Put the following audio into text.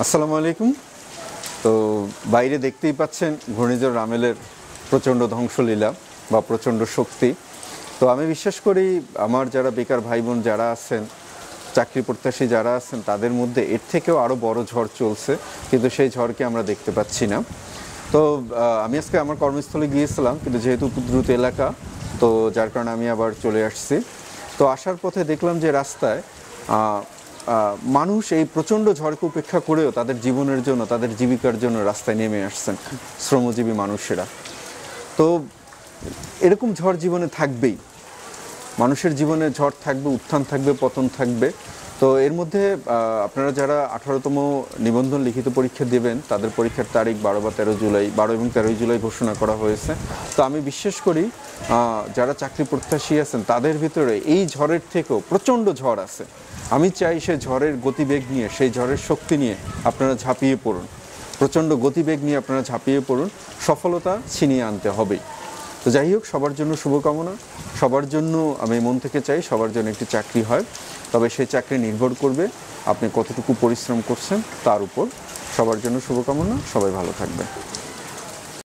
আসসালামু আলাইকুম। তো বাইরে দেখতেই পাচ্ছেন ঘূর্ণিঝড় রামেলের প্রচণ্ড ধ্বংসলীলা বা প্রচণ্ড শক্তি। তো আমি বিশ্বাস করি আমার যারা বেকার ভাই বোন যারা আছেন, চাকরি প্রত্যাশী যারা আছেন, তাদের মধ্যে এর থেকেও আরও বড় ঝড় চলছে, কিন্তু সেই ঝড়কে আমরা দেখতে পাচ্ছি না। তো আমি আজকে আমার কর্মস্থলে গিয়েছিলাম, কিন্তু যেহেতু উপদ্রুত এলাকা, তো যার কারণে আমি আবার চলে আসছি। তো আসার পথে দেখলাম যে রাস্তায় মানুষ এই প্রচণ্ড ঝড়কে উপেক্ষা করেও তাদের জীবনের জন্য, তাদের জীবিকার জন্য রাস্তায় নেমে আসছেন, শ্রমজীবী মানুষেরা। তো এরকম ঝড় জীবনে থাকবেই, মানুষের জীবনে ঝড় থাকবে, উত্থান থাকবে, পতন থাকবে। তো এর মধ্যে আপনারা যারা 18তম নিবন্ধন লিখিত পরীক্ষা দেবেন, তাদের পরীক্ষার তারিখ 12 বা 13 জুলাই, 12 এবং 13 জুলাই ঘোষণা করা হয়েছে। তো আমি বিশ্বাস করি যারা চাকরি প্রত্যাশী আছেন তাদের ভিতরে এই ঝড়ের থেকেও প্রচণ্ড ঝড় আছে। আমি চাই সেই ঝড়ের গতিবেগ নিয়ে, সেই ঝড়ের শক্তি নিয়ে আপনারা ঝাঁপিয়ে পড়ুন, প্রচণ্ড গতিবেগ নিয়ে আপনারা ঝাঁপিয়ে পড়ুন, সফলতা ছিনিয়ে আনতে হবেই। তো যাই হোক, সবার জন্য শুভকামনা। সবার জন্য আমি মন থেকে চাই সবার জন্য একটি চাকরি হয়, তবে সেই চাকরি নির্ভর করবে আপনি কতটুকু পরিশ্রম করছেন তার উপর। সবার জন্য শুভকামনা, সবাই ভালো থাকবেন।